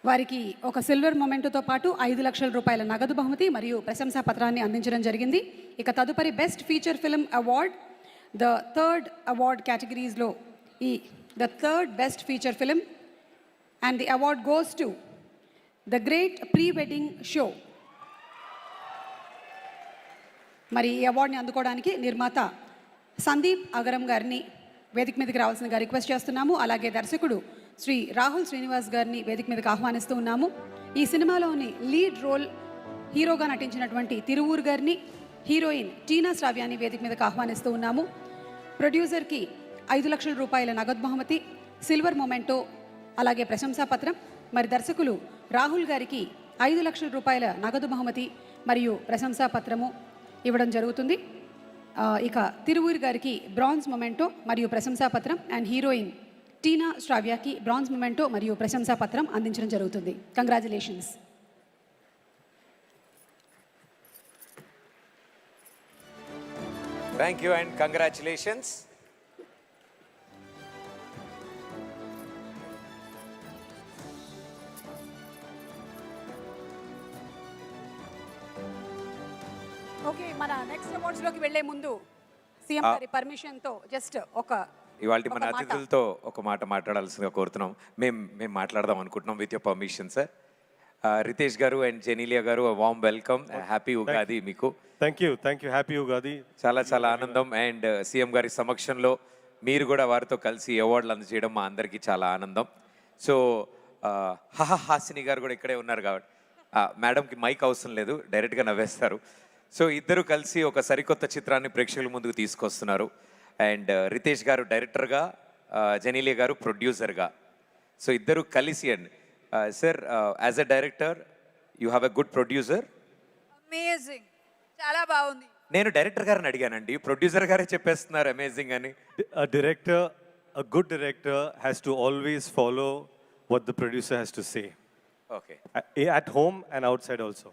వారికి ఒక సిల్వర్ మొమెంటోతో పాటు 5,00,000 రూపాయల నగదు బహుమతి మరియు ప్రశంసా పత్రాన్ని అందించడం జరిగింది. ఇక తదుపరి best feature film award the third award కేటగిరీస్లో the third best feature film and the award goes to the great pre wedding show. మరి ఈ అవార్డుని అందుకోవడానికి నిర్మాత సందీప్ అగరం గారిని వేదిక మీదకి రావాల్సిందిగా రిక్వెస్ట్ చేస్తున్నాము. అలాగే దర్శకుడు శ్రీ రాహుల్ శ్రీనివాస్ గారిని వేదిక మీదకి ఆహ్వానిస్తూ ఉన్నాము. ఈ సినిమాలోని లీడ్ రోల్ హీరోగా నటించినటువంటి తిరువూరు గారిని, హీరోయిన్ టీనా శ్రావ్యాన్ని వేదిక మీదకి ఆహ్వానిస్తూ ఉన్నాము. ప్రొడ్యూసర్కి 5,00,000 రూపాయల నగదు బహుమతి, సిల్వర్ మొమెంటో, అలాగే ప్రశంసా పత్రం. మరి దర్శకులు రాహుల్ గారికి 5,00,000 రూపాయల నగదు బహుమతి మరియు ప్రశంసా పత్రము ఇవ్వడం జరుగుతుంది. ఇక తిరువూరు గారికి బ్రాంజ్ మొమెంటో మరియు ప్రశంసా పత్రం అండ్ హీరోయిన్ టీనా శ్రావ్యాకి బ్రాంజ్ మొమెంటో మరియు ప్రశంసా పత్రం అందించడం జరుగుతుంది. Congratulations. Thank you and congratulations. Okay, మన నెక్స్ట్ అవార్డ్స్లోకి వెళ్లే ముందు సీఎం గారి పర్మిషన్తో జస్ట్ ఇవాళ మన అతిథులతో ఒక మాట మాట్లాడాల్సిందిగా కోరుతున్నాం. మేము మాట్లాడదాం అనుకుంటున్నాం with your permission sir. Ritesh గారు అండ్ జెనీలియా గారు, వామ్ వెల్కమ్. హ్యాపీ ఉగాది మీకు. Thank you happy Ugadi. చాలా చాలా ఆనందం. అండ్ సీఎం గారి సమక్షంలో మీరు కూడా వారితో కలిసి అవార్డులు అందజేయడం మా అందరికీ చాలా ఆనందం. సో హాసిని గారు కూడా ఇక్కడే ఉన్నారు కాబట్టి మేడంకి మైక్ అవసరం లేదు, డైరెక్ట్గా నవ్వేస్తారు. సో ఇద్దరు కలిసి ఒక సరికొత్త చిత్రాన్ని ప్రేక్షకుల ముందుకు తీసుకొస్తున్నారు. అండ్ రితేష్ గారు డైరెక్టర్గా, జెనీలియా గారు ప్రొడ్యూసర్గా. సో ఇద్దరు కలిసి and sir as a director you have a good producer. Amazing, చాలా బాగుంది. నేను డైరెక్టర్ గారిని అడిగానండి, ప్రొడ్యూసర్ గారే చెప్పేస్తున్నారు అమేజింగ్ అని. A good director has to always follow what the producer has to say. Okay. At home and outside also.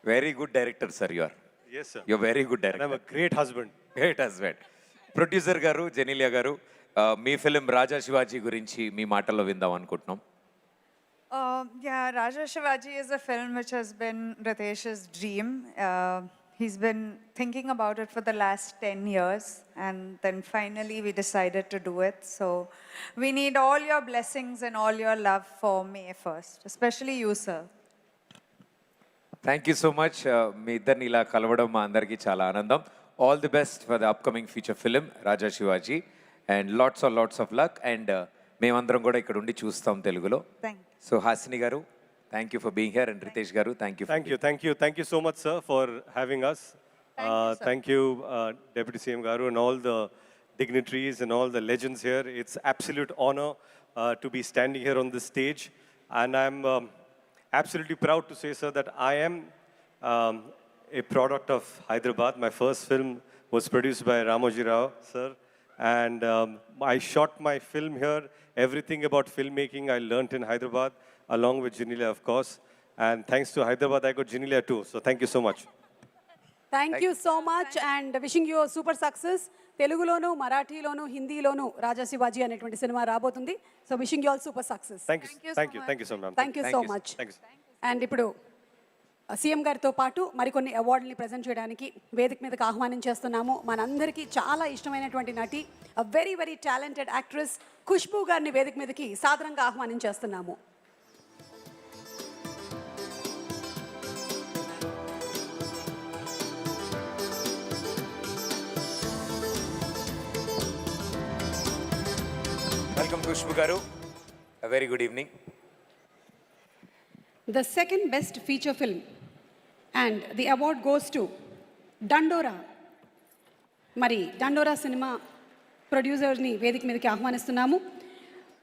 Very good director, sir, you are. Yes, sir. You're very good director. And I'm a great husband. Great husband. Producer గారు, జెనీలియా గారు, మీ film Raja Shivaji గురించి మీ మాటల్లో విందాం అనుకుంటున్నాం. Yeah, Raja Shivaji is a film which has been Ritesh's dream. He's been thinking about it for the last 10 years, and then finally we decided to do it. So we need all your blessings and all your love for May 1st, especially you, sir. Thank you so much. మీ ఇద్దరిని ఇలా కలవడం మా అందరికీ చాలా ఆనందం. All the best for the upcoming feature film Raja Shivaji and lots of luck. And మేమందరం కూడా ఇక్కడ ఉండి చూస్తాం తెలుగులో. సో హాసిని గారు, thank you for being here. And Ritesh గారు, thank you so much sir for having us. Thank you Deputy CM garu and all the dignitaries and all the legends here. It's absolute honor to be standing here on this stage, and I'm absolutely proud to say, sir, that I am a product of Hyderabad. My first film was produced by Ramoji Rao, sir, and I shot my film here. Everything about filmmaking I learnt in Hyderabad, along with Genelia, of course. And thanks to Hyderabad, I got Genelia too. So thank you so much. Thank you so much and wishing you super success. తెలుగులోను, మరాఠీలోను, హిందీలోను రాజా శివాజీ అనేటువంటి సినిమా రాబోతుంది. So wishing you all super success. Thank you so much. Thank you so much. And ఇప్పుడు CM గారితో పాటు మరికొన్ని అవార్డుల్ని ప్రజెంట్ చేయడానికి వేదిక మీదకి ఆహ్వానించేస్తున్నాము. మనందరికీ చాలా ఇష్టమైనటువంటి నటి, very very talented actress Khushbu గారిని వేదిక మీదకి సాదరంగా ఆహ్వానించేస్తున్నాము. వెల్కమ్ ఖుష్బూ గారు. Very good evening. The second best feature film and the award goes to దండోరా. మరి దండోరా సినిమా ప్రొడ్యూసర్ని వేదిక మీదకి ఆహ్వానిస్తున్నాము.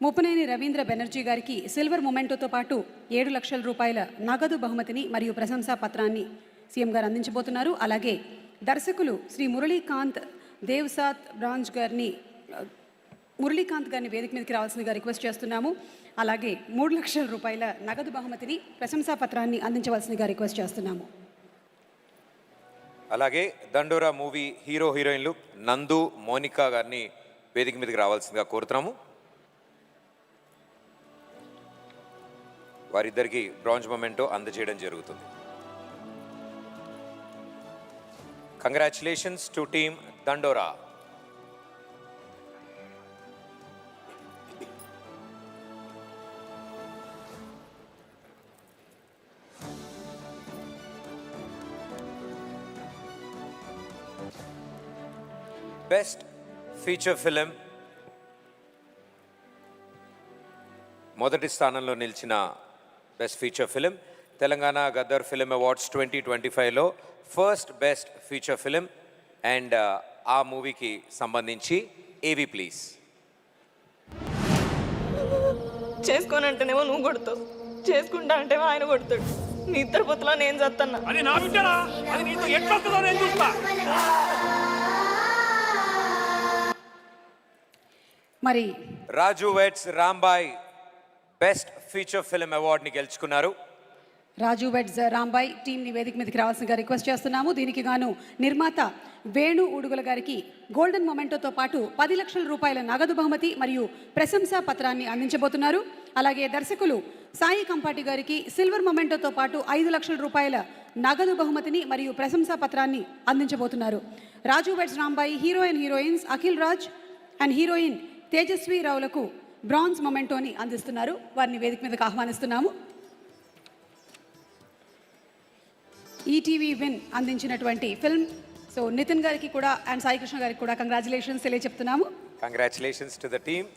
ముప్పనేని రవీంద్ర బెనర్జీ గారికి సిల్వర్ మొమెంటోతో పాటు 7,00,000 రూపాయల నగదు బహుమతిని మరియు ప్రశంసా పత్రాన్ని సీఎం గారు అందించబోతున్నారు. అలాగే దర్శకులు శ్రీ మురళీకాంత్ దేవ్సాత్ బ్రాంజ్ గారిని వేదిక మీదకి రావాల్సిందిగా రిక్వెస్ట్ చేస్తున్నాము. అలాగే 3,00,000 రూపాయల నగదు బహుమతిని ప్రశంసా పత్రాన్ని అందించవలసిందిగా రిక్వెస్ట్ చేస్తున్నాము. అలాగే దండోరా మూవీ హీరో హీరోయిన్లు నందు, మోనికా గారిని వేదిక మీదకి రావాల్సిందిగా కోరుతున్నాము. వారిద్దరికి బ్రాంజ్ మొమెంటో అందజేయడం జరుగుతుంది. Congratulations to team Dandora. Best feature film మొదటి స్థానంలో నిలిచిన best feature film Telangana Gaddar film awards 2025లో first best feature film and ఆ మూవీకి సంబంధించి ఏవి ప్లీజ్. చేసుకోనంటేనేమో నువ్వు కొడతావు, చేసుకుంటా అంటేమో ఆయన కొడతాడు. మీ ఇద్దరు పొత్తులో నేను చత్తన్నా. అది నా బిడ్డరా, అది నీతో ఎట్లా వస్తుందో నేను చూస్తా. మరి Raju weds Rambai best feature film అవార్డుని గెలుచుకున్నారు. రాజు వెడ్స్ రాంబాయ్ టీంని వేదిక మీదకి రావాల్సిందిగా రిక్వెస్ట్ చేస్తున్నాము. దీనికి గాను నిర్మాత వేణు ఉడుగుల గారికి గోల్డెన్ మొమెంటోతో పాటు 10 లక్షల రూపాయల నగదు బహుమతి మరియు ప్రశంసా పత్రాన్ని అందించబోతున్నారు. అలాగే దర్శకులు సాయి కంపాటి గారికి సిల్వర్ మొమెంటోతో పాటు 5 లక్షల రూపాయల నగదు బహుమతిని మరియు ప్రశంసా పత్రాన్ని అందించబోతున్నారు. Raju weds Rambai heroines Akhil Raj and heroine Tejaswi రావులకు బ్రాంజ్ మొమెంటోని అందిస్తున్నారు. వారిని వేదిక మీదకి ఆహ్వానిస్తున్నాము. ఈటీవీ విన్ అందించినటువంటి ఫిల్మ్ సో నితిన్ గారికి కూడా అండ్ సాయి కృష్ణ గారికి కూడా కంగ్రాచులేషన్స్ తెలియజెప్తున్నాము. Congratulations to the team.